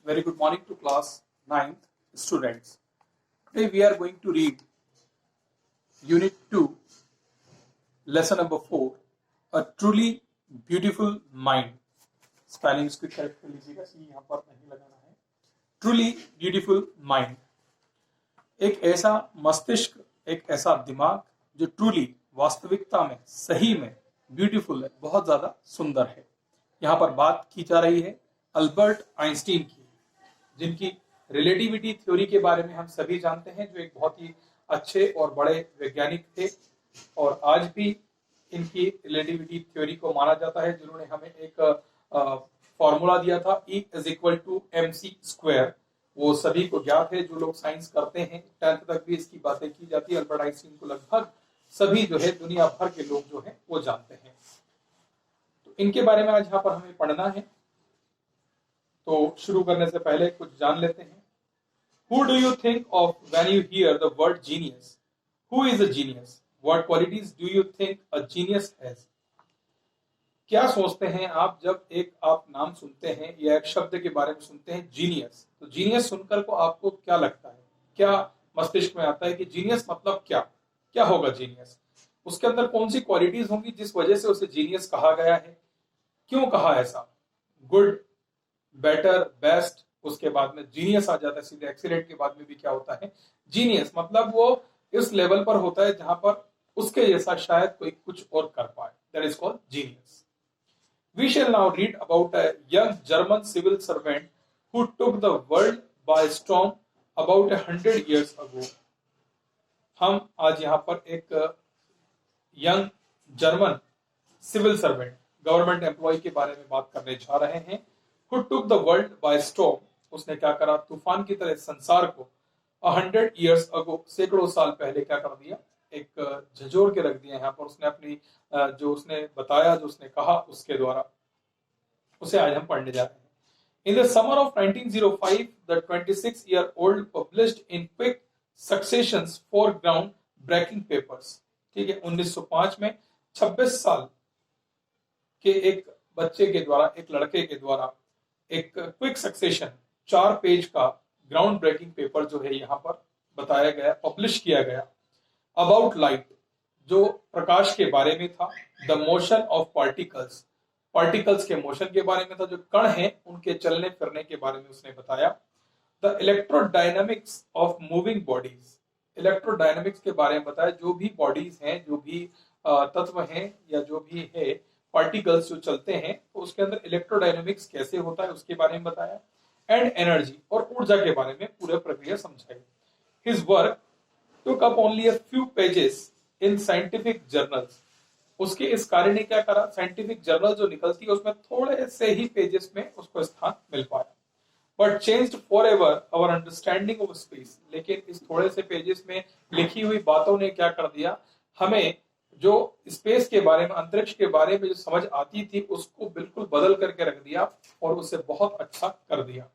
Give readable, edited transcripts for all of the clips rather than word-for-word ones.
Very good morning to class 9th students. Today we are going to read Unit 2, Lesson number 4, A Truly Beautiful Mind. Spelling इसको correct कर लीजिएगा, यहाँ पर नहीं लगाना है. Truly Beautiful Mind. एक ऐसा मस्तिष्क, एक ऐसा दिमाग जो ट्रूली वास्तविकता में, सही में ब्यूटीफुल है, बहुत ज्यादा सुंदर है. यहाँ पर बात की जा रही है अल्बर्ट आइंस्टीन की, जिनकी रिलेटिविटी थ्योरी के बारे में हम सभी जानते हैं, जो एक बहुत ही अच्छे और बड़े वैज्ञानिक थे और आज भी इनकी रिलेटिविटी थ्योरी को माना जाता है. जिन्होंने हमें एक फॉर्मूला दिया था E = mc². वो सभी को ज्ञात है, जो लोग साइंस करते हैं 10th तक भी इसकी बातें की जाती है. अल्बर्ट आइंस्टीन को लगभग सभी जो है दुनिया भर के लोग जो है वो जानते हैं. तो इनके बारे में आज यहाँ पर हमें पढ़ना है. तो शुरू करने से पहले कुछ जान लेते हैं. Who do you think of when you hear the word genius? Who is a genius? What qualities do you think a genius has? क्या सोचते हैं आप जब एक आप नाम सुनते हैं या एक शब्द के बारे में सुनते हैं जीनियस? तो जीनियस सुनकर को आपको क्या लगता है, क्या मस्तिष्क में आता है कि जीनियस मतलब क्या, क्या होगा जीनियस? उसके अंदर कौन सी क्वालिटीज होंगी जिस वजह से उसे जीनियस कहा गया है? क्यों कहा ऐसा? गुड, बेटर, बेस्ट, उसके बाद में जीनियस आ जाता है सीधे. एक्सीलेंट के बाद में भी क्या होता है? जीनियस. मतलब वो इस लेवल पर होता है जहां पर उसके जैसा शायद कोई कुछ और कर पाए. That is called genius. We shall now read about a young German civil servant who took the world by storm about 100 years ago. हम आज यहाँ पर एक young German civil servant, government employ के बारे में बात करने जा रहे हैं. Who took the world by storm. उसने क्या करा? तूफान की तरह संसार को 100 years ago, सैकड़ों साल पहले क्या कर दिया? एक झंझोर के रख दिया. यहाँ पर उसने अपनी जो उसने बताया, जो उसने कहा, उसके द्वारा उसे आज हम पढ़ने जा रहे हैं. In the summer of 1905, the 26-year-old published in quick successions 4 ground-breaking papers. ठीक है, 1905 में 26 साल के एक बच्चे के द्वारा, एक लड़के के द्वारा एक क्विक सक्सेशन 4 पेज का ग्राउंड ब्रेकिंग पेपर जो है यहाँ पर बताया गया, पब्लिश किया गया. अबाउट लाइट, जो प्रकाश के बारे में था. The motion of particles, particles के मोशन के बारे में था, जो कण हैं उनके चलने फिरने के बारे में उसने बताया. The electrodynamics of moving bodies, electrodynamics के बारे में बताया. जो भी बॉडीज हैं, जो भी तत्व हैं या जो भी है पार्टिकल्स जो चलते हैं, तो उसके अंदर इलेक्ट्रोडायनामिक्स कैसे होता है उसके बारे में बताया. एंड एनर्जी, और ऊर्जा के बारे में पूरा प्रक्रिया समझाई. His work took up only a few pages in scientific journals. उसके इस कार्य ने क्या करा? साइंटिफिक जर्नल जो निकलती है उसमें थोड़े से ही पेजेस में उसको स्थान मिल पाया. But changed forever our understanding of space. लेकिन इस थोड़े से पेजेस में लिखी हुई बातों ने क्या कर दिया? हमें जो स्पेस के बारे में, अंतरिक्ष के बारे में जो समझ आती थी, उसको बिल्कुल बदल करके रख दिया और उसे बहुत अच्छा कर दिया.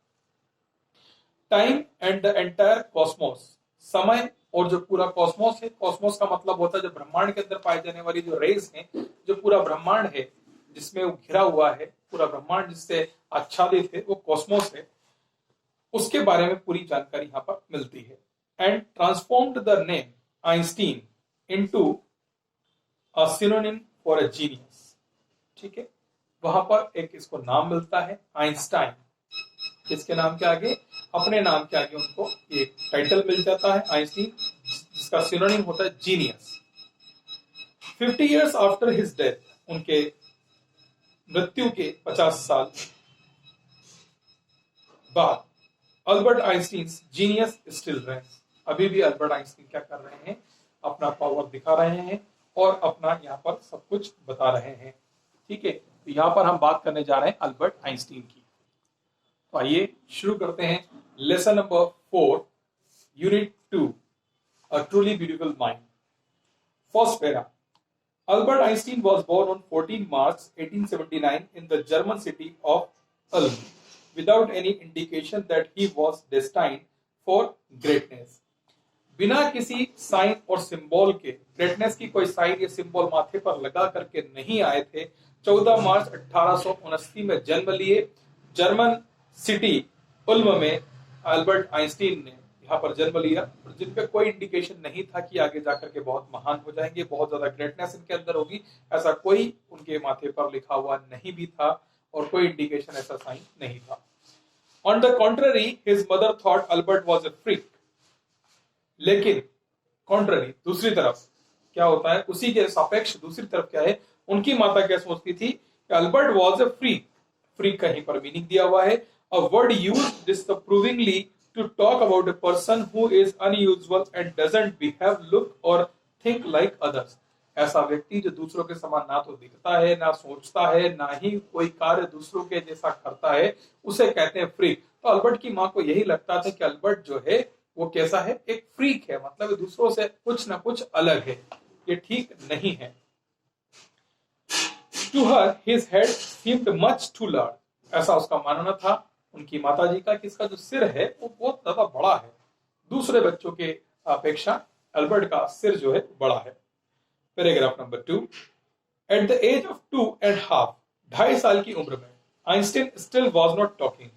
Time and the entire Cosmos, समय और जो पूरा कॉस्मोस है. कॉस्मोस का मतलब होता है जो ब्रह्मांड के अंदर पाई जाने वाली जो रेज हैं, जो पूरा ब्रह्मांड है जिसमें वो घिरा हुआ है, पूरा ब्रह्मांड जिससे आच्छादित है, वो कॉस्मोस है. उसके बारे में पूरी जानकारी यहाँ पर मिलती है. And transformed the name Einstein into a synonym for a genius. ठीक है, वहां पर एक इसको नाम मिलता है आइंस्टाइन. इसके नाम के आगे, अपने नाम के आगे उनको एक टाइटल मिल जाता है आइंस्टीन, जिसका सिनोनिम होता है genius. 50 years after his death, उनके मृत्यु के 50 साल बाद, Albert Einstein genius still reigns. अभी भी अल्बर्ट आइंस्टीन क्या कर रहे हैं? अपना पावर दिखा रहे हैं और अपना यहाँ पर सब कुछ बता रहे हैं. ठीक है, तो यहाँ पर हम बात करने जा रहे हैं अल्बर्ट आइंस्टीन की. तो आइए शुरू करते हैं. Lesson number 4, unit 2, a truly beautiful mind. First para. Albert Einstein was born on 14 March 1879 in the German city of Ulm, without any indication that he was destined for greatness. बिना किसी sign और symbol के, greatness की कोई sign या symbol माथे पर लगा करके नहीं आए थे. 14 मार्च 1879 में जन्म लिए. जर्मन सिटी उल्म में अल्बर्ट आइंस्टीन ने यहाँ पर जन्म लिया, जिन पे कोई इंडिकेशन नहीं था कि आगे जाकर के बहुत महान हो जाएंगे, बहुत ज्यादा ग्रेटनेस इनके अंदर होगी, ऐसा कोई उनके माथे पर लिखा हुआ नहीं भी था और कोई इंडिकेशन ऐसा साइन नहीं था। On the contrary his mother thought Albert was a freak. लेकिन कॉन्ट्ररी दूसरी तरफ क्या होता है, उसी के सापेक्ष दूसरी तरफ क्या है, उनकी माता क्या सोचती थी कि Albert was a freak. Freak कहीं पर मीनिंग दिया हुआ है, a word used disapprovingly to talk about a person who is unusual and doesn't behave, look और थिंक लाइक अदर्स। ऐसा व्यक्ति जो दूसरों के समान ना तो दिखता है, ना सोचता है, ना ही कोई कार्य दूसरों के जैसा करता है, उसे कहते हैं फ्रीक। तो अल्बर्ट की माँ को यही लगता था कि अल्बर्ट जो है वो कैसा है, एक फ्रीक है, मतलब दूसरों से कुछ ना कुछ अलग है, ये ठीक नहीं है। To her, his head seemed much too large. ऐसा उसका मानना था उनकी माताजी का कि इसका जो सिर है वो बहुत ज्यादा बड़ा है, दूसरे बच्चों के अपेक्षा अल्बर्ट का सिर जो है बड़ा है। Paragraph number 2। At the age of 2.5, 2.5 की उम्र में, Einstein still was not talking.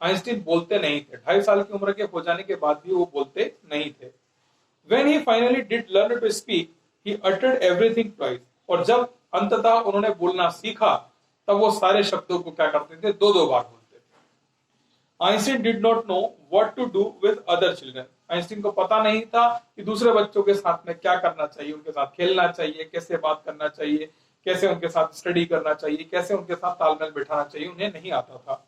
Einstein बोलते नहीं थे, 2.5 की उम्र के हो जाने के बाद भी वो बोलते नहीं थे। When he finally did learn to speak, he uttered everything twice. और जब अंततः उन्होंने बोलना सीखा, तब वो सारे शब्दों को क्या करते थे, दो दो बार बोलते थे। Einstein did not know what to do with other children. Einstein को पता नहीं था कि दूसरे बच्चों के साथ में क्या करना चाहिए, उनके साथ खेलना चाहिए, कैसे बात करना चाहिए, कैसे उनके साथ स्टडी करना चाहिए, कैसे उनके साथ तालमेल बिठाना चाहिए, उन्हें नहीं आता था।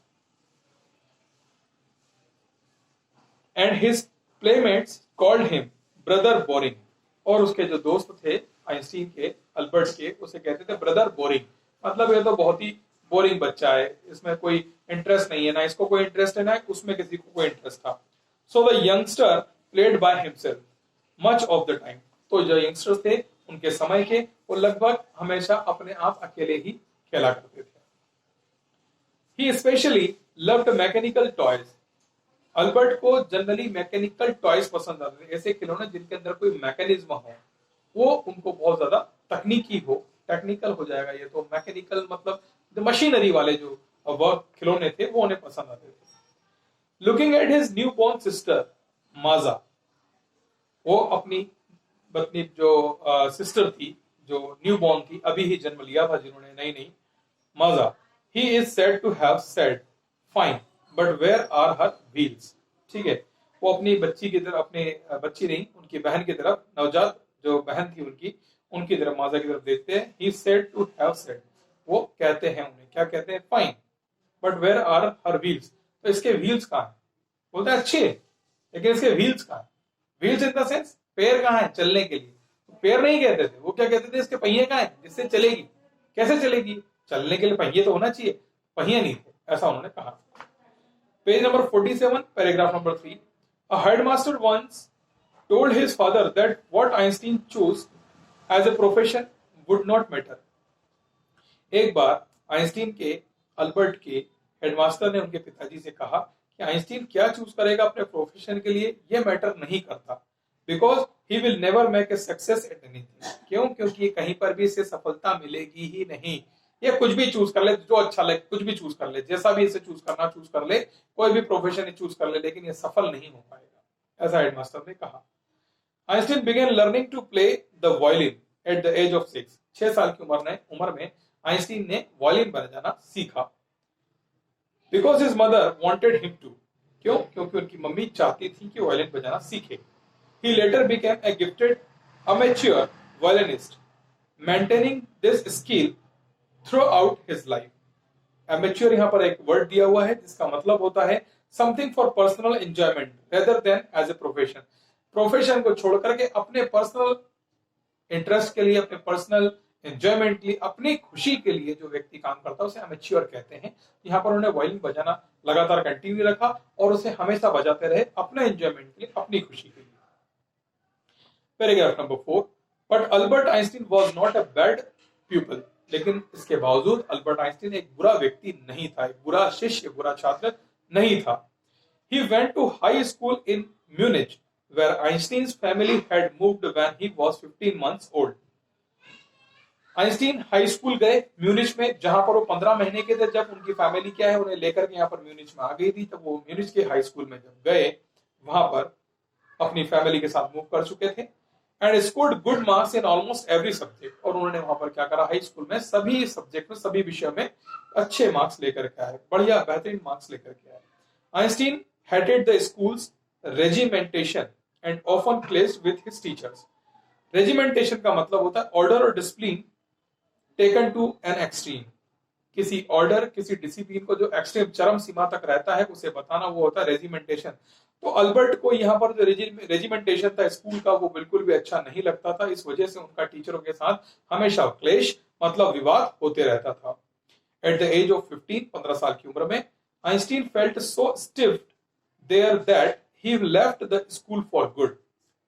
And his playmates called him brother boring. और उसके जो दोस्त थे आइंस्टीन के, अल्बर्ट के, उसे कहते थे ब्रदर बोरिंग। मतलब ये तो बहुत ही बोरिंग बच्चा है, इसमें कोई इंटरेस्ट नहीं है, ना इसको कोई इंटरेस्ट है, ना उसमें किसी को कोई इंटरेस्ट था। So the youngster played by himself much of the time. तो जो यंगस्टर्स थे उनके समय के, वो लगभग हमेशा अपने आप अकेले ही खेला करते थे। He specially loved mechanical toys. Albert को जनरली मैकेनिकल टॉयज पसंद आते थे, ऐसे खिलौने जिनके अंदर कोई मैकेनिज्म हो, वो उनको बहुत ज्यादा तकनीकी हो, टेक्निकल हो जाएगा ये तो, मैकेनिकल मतलब मशीनरी वाले जो वर्क खिलौने थे वो उन्हें पसंद आते थे। Looking at his newborn sister Maja, वो अपनी जो सिस्टर थी, जो न्यू बॉर्न थी, अभी ही जन्म लिया था जिन्होंने, नई नई, Maja, he is said to have said fine but where are her wheels. ठीक है, वो अपनी बच्ची की तरफ, अपने बच्ची नहीं, उनकी बहन की तरफ, नवजात जो बहन थी उनकी तरफ, माजा की तरफ देखते हैं। He said to have said, वो कहते हैं, उन्हें क्या कहते हैं, fine, but where are her wheels. तो इसके व्हील्स कहाँ है, बोलते हैं अच्छे, लेकिन इसके व्हील्स कहाँ है। व्हील्स इन द सेंस पैर कहाँ है चलने के लिए, तो पैर नहीं कहते थे, वो क्या कहते थे, इसके पहिए कहाँ है जिससे चलेगी। कैसे चलेगी, चलने के लिए पहिए तो होना चाहिए, पहिए नहीं थे, ऐसा उन्होंने कहा। Page number 47, paragraph number 3. A headmaster once told his father that what Einstein chose as a profession would not matter. एक बार आइंस्टीन के, अल्बर्ट के हेडमास्टर ने उनके पिताजी से कहा कि आइंस्टीन क्या चूज करेगा अपने प्रोफेशन के लिए, यह मैटर नहीं करता, because he will never make a success at anything. क्यों, क्योंकि कहीं पर भी इसे सफलता मिलेगी ही नहीं। ये कुछ भी चूज कर ले, जो अच्छा लगे कुछ भी चूज कर ले, जैसा भी इसे चूज करना चूज कर ले, कोई भी प्रोफेशन चूज कर ले, लेकिन ये सफल नहीं हो पाएगा, ऐसा हेडमास्टर ने कहा। Einstein began learning to play the violin at the age of 6। 6 साल की उम्र में आइंस्टीन ने वायलिन बजाना सीखा। Because his mother wanted him to. क्यों, क्योंकि उनकी मम्मी चाहती थी कि वायलिन बजाना सीखे। He later became a gifted amateur violinist, maintaining this skill throughout his life. Amateur यहाँ पर एक वर्ड दिया हुआ है जिसका मतलब होता है something for personal enjoyment rather than as a profession. Profession को छोड़ करके अपने पर्सनल इंटरेस्ट के लिए, अपने पर्सनल एंजॉयमेंट के लिए, अपनी खुशी के लिए जो व्यक्ति काम करता है उसे अमेच्योर कहते हैं। यहाँ पर उन्होंने वायलिन बजाना लगातार कंटिन्यू रखा और उसे हमेशा बजाते रहे अपने एंजॉयमेंट के लिए, अपनी खुशी के लिए। Paragraph number 4. But Albert Einstein was not a bad pupil. लेकिन इसके बावजूद अल्बर्ट आइंस्टीन एक बुरा व्यक्ति नहीं था, एक बुरा शिष्य, बुरा छात्र नहीं था। He went to high school in Munich, where Einstein's family had moved when he was 15 months old. Einstein high school गए म्यूनिच में, जहां पर वो 15 महीने के थे जब उनकी फैमिली क्या है उन्हें लेकर के यहाँ पर म्यूनिच में आ गई थी। तब वो म्यूनिच के हाई स्कूल में जब गए, वहां पर अपनी फैमिली के साथ मूव कर चुके थे। And scored good marks in almost every subject, और उन्होंने वहां पर क्या करा, हाई स्कूल में सभी सब्जेक्ट में, सभी विषयों में अच्छे मार्क्स लेकर के आए, बढ़िया बेहतरीन मार्क्स लेकर के आए। Einstein hated the school's regimentation and often clashed with his teachers. Regimentation का मतलब होता है ऑर्डर और discipline taken to an extreme. किसी ऑर्डर, किसी डिसिप्लिन को जो एक्सट्रीम चरम सीमा तक रहता है उसे बताना, वो होता है रेजिमेंटेशन। तो अल्बर्ट को यहाँ पर जो रेजिमेंटेशन था स्कूल का, वो बिल्कुल भी अच्छा नहीं लगता था। इस वजह से उनका टीचरों के साथ हमेशा क्लेश मतलब विवाद होते रहता था। एट द एज ऑफ 15 साल की उम्र में Einstein felt so stifled there that he left the school for good.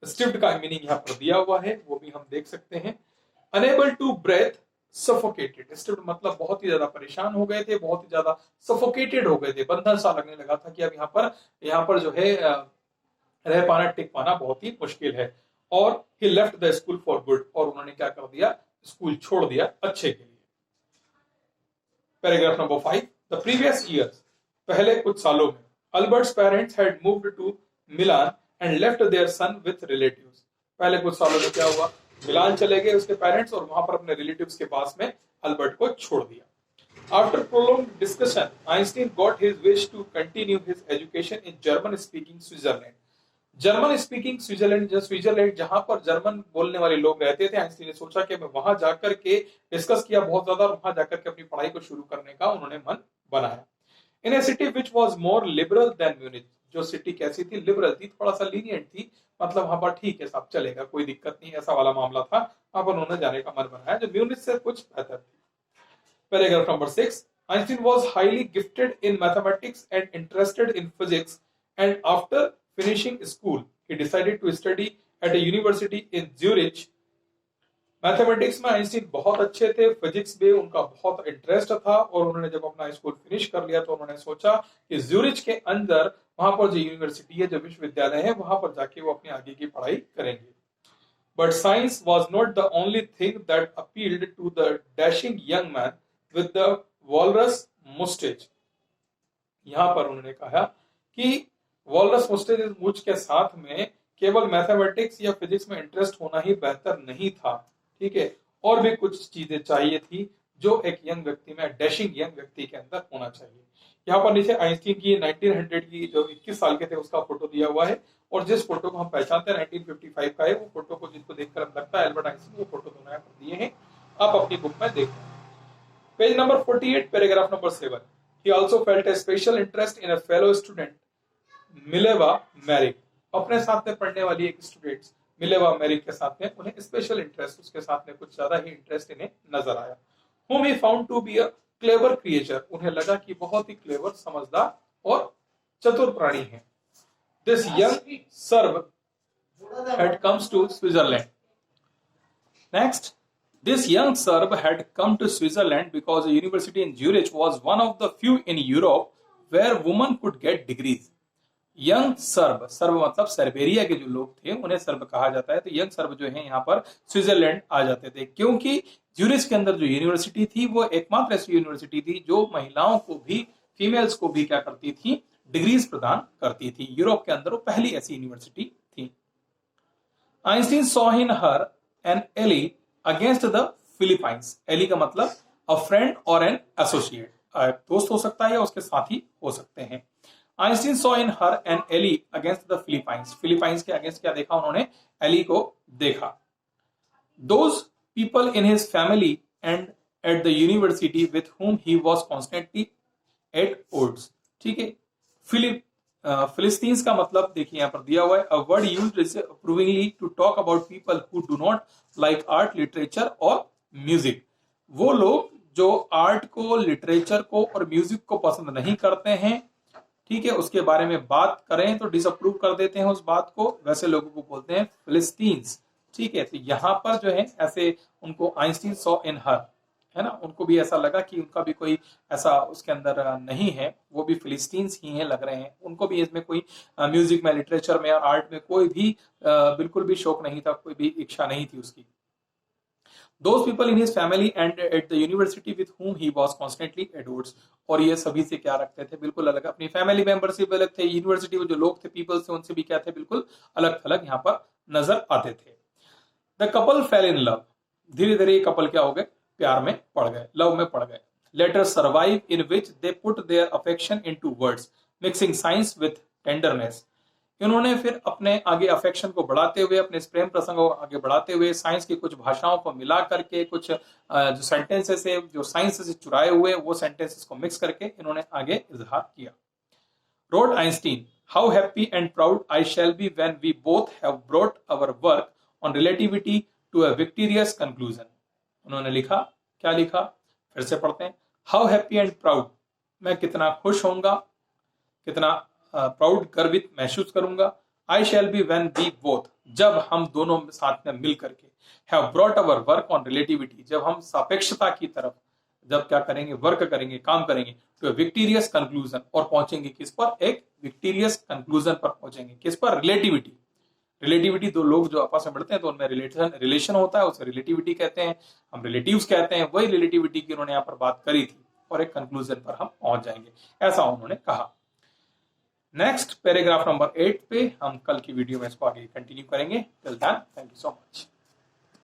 Stifled का मीनिंग यहाँ पर दिया हुआ है, वो भी हम देख सकते हैं। Unable to breathe, suffocated. Stifled मतलब बहुत ही ज्यादा परेशान हो गए थे, बहुत ही ज्यादा सफोकेटेड हो गए थे, बंधन सा लगने लगा था कि अब यहाँ पर जो है रह पाना, टिक पाना बहुत ही मुश्किल है। और he left the school for good, और उन्होंने क्या कर दिया, स्कूल छोड़ दिया अच्छे के लिए। Paragraph number 5, the previous years, पहले कुछ सालों में Albert's parents had moved to Milan and left their son with relatives. पहले कुछ सालों में क्या हुआ, मिलान चले गए उसके पेरेंट्स, और वहां पर अपने रिलेटिव्स के पास में अल्बर्ट को छोड़ दिया। After prolonged discussion Einstein got his wish to continue his education in German speaking Switzerland. German speaking Switzerland जहां पर जर्मन बोलने वाले लोग रहते थे, आइंस्टीन ने सोचा कि मैं वहां जाकर के डिस्कस किया बहुत ज्यादा, और वहां जाकर के अपनी पढ़ाई को शुरू करने का उन्होंने मन बनाया। In a city which was more liberal than Munich, जो सिटी कैसी थी, लिबरल थी, थोड़ा सा लीनियंट थी, मतलब वहां पर ठीक है सब चलेगा, कोई दिक्कत नहीं, ऐसा वाला मामला था। वहां पर उन्होंने जाने का मन बनाया, जो म्यूनिच से कुछ बेहतर थी। Paragraph number 6, Einstein was highly gifted in mathematics and interested in physics, and after finishing school he decided to study at a university in Zurich। Mathematics में आइंस्टीन बहुत अच्छे थे, फिजिक्स में उनका बहुत इंटरेस्ट था, और उन्होंने जब अपना स्कूल फिनिश कर लिया तो उन्होंने सोचा कि ज्यूरिच के अंदर वहां पर जो यूनिवर्सिटी है, जो विश्वविद्यालय है, वहां पर जाके वो अपनी आगे की पढ़ाई करेंगे। But science was not the only thing that appealed to the dashing young man with the walrus moustache. यहां पर उन्होंने कहा कि वॉलरस मुस्टेच मूछ के साथ में केवल मैथमेटिक्स या फिजिक्स में इंटरेस्ट होना ही बेहतर नहीं था, ठीक है, और भी कुछ चीजें चाहिए थी जो एक यंग व्यक्ति में, डैशिंग यंग व्यक्ति के अंदर होना चाहिए। यहाँ पर नीचे आइंस्टीन की 1900 की जो 21 साल के थे उसका फोटो दिया हुआ है, और जिस फोटो को हम पहचानते हैं 1955 का है, वो फोटो को जिसको देखकर हम लगता है एल्बर्ट आइंस्टीन, वो फोटो दोनों यहाँ पर दिए हैं, आप अपनी बुक में देखें। Page number 48, paragraph number 7, he also felt a special interest in a fellow student Mileva Maric. अपने साथ में पढ़ने वाली एक स्टूडेंट मिलेवा मैरिक के साथ में उन्हें स्पेशल इंटरेस्ट, उसके साथ में कुछ ज्यादा ही इंटरेस्ट इन्हें नजर आया। whom he found to be a clever creature, उन्हें लगा कि बहुत ही क्लेवर, समझदार और चतुर प्राणी है। This young Serb had comes to Switzerland. Next, this young Serb had come to Switzerland because a university in Zurich was one of the few in Europe where women could get degrees. Young SERB, SERB मतलब सर्बेरिया के जो लोग थे उन्हें SERB कहा जाता है। तो यंग सर्ब जो है यहाँ पर स्विट्जरलैंड आ जाते थे, क्योंकि ज्यूरिच के अंदर जो यूनिवर्सिटी थी वो एकमात्र ऐसी यूनिवर्सिटी थी जो महिलाओं को भी, फीमेल्स को भी क्या करती थी, डिग्रीज प्रदान करती थी। यूरोप के अंदर वो पहली ऐसी यूनिवर्सिटी थी। Einstein saw in her an ally against the Philippines. Ally का मतलब अ फ्रेंड और एन एसोसिएट, दोस्त हो सकता है या उसके साथी हो सकते हैं। Einstein saw in her an ally against the Philippines. Philippines के अगेंस्ट क्या देखा उन्होंने, एली को देखा। Those people in his family and at the university with whom he was constantly at odds, ठीक है। फिलिस्तीन्स का मतलब देखिए यहाँ पर दिया हुआ है, a word used approvingly to talk about people who do not like art, literature और म्यूजिक। वो लोग जो आर्ट को, लिटरेचर को और म्यूजिक को पसंद नहीं करते हैं, ठीक है, उसके बारे में बात करें तो डिसअप्रूव कर देते हैं उस बात को, वैसे लोगों को बोलते हैं फिलिस्तीन्स, ठीक है। तो यहाँ पर जो है ऐसे उनको आइंस्टीन सॉ इन हर, है ना, उनको भी ऐसा लगा कि उनका भी कोई ऐसा उसके अंदर नहीं है, वो भी फिलिस्तीन्स ही हैं लग रहे हैं, उनको भी इसमें कोई म्यूजिक में, लिटरेचर में और आर्ट में कोई भी बिल्कुल भी शौक नहीं था, कोई भी इच्छा नहीं थी उसकी। Those people in his family and at the university with whom he was constantly adored. और ये सभी से क्या रखते थे, बिल्कुल अलग, अपनी फैमिली मेंबर से भी अलग थे, यूनिवर्सिटी में जो लोग थे पीपल्स थे उनसे भी क्या थे, बिल्कुल अलग थलग यहाँ पर नजर आते थे। The couple fail in love, धीरे धीरे ये कपल क्या हो गए, प्यार में पड़ गए, लव में पड़ गए। Letter survive in which they put their affection into words mixing science with tenderness. इन्होंने फिर अपने आगे अफेक्शन को बढ़ाते हुए, अपने प्रेम प्रसंगों को आगे बढ़ाते हुए साइंस की कुछ भाषाओं को मिला करके, कुछ जो सेंटेंसेस है जो साइंस से चुराए हुए वो सेंटेंसेस को मिक्स करके इन्होंने आगे इजहार किया। Wrote Einstein, how happy and proud I shall be when we both have brought our work on relativity to a victorious conclusion. उन्होंने लिखा, क्या लिखा, फिर से पढ़ते हैं। हाउ हैप्पी एंड प्राउड, मैं कितना खुश होऊंगा, कितना प्राउड गर्वित महसूस करूंगा। I shall be when we both, जब हम दोनों साथ में मिल करके, have brought our work on relativity, जब हम सापेक्षता की तरफ जब क्या करेंगे, वर्क करेंगे, काम करेंगे, तो विक्टोरियस कंक्लूजन, और पहुंचेंगे किस पर, एक विक्टोरियस कंक्लूजन पर पहुंचेंगे, किस पर, रिलेटिविटी। रिलेटिविटी, दो लोग जो आपस में बढ़ते हैं तो उनमें रिलेशन होता है, उसे रिलेटिविटी कहते हैं, हम रिलेटिव्स कहते हैं, वही रिलेटिविटी की उन्होंने यहाँ पर बात करी थी, और एक कंक्लूजन पर हम पहुंच जाएंगे, ऐसा उन्होंने कहा। नेक्स्ट पैराग्राफ नंबर 8 पे हम कल की वीडियो में इसको आगे कंटिन्यू करेंगे। Till then, thank you so much.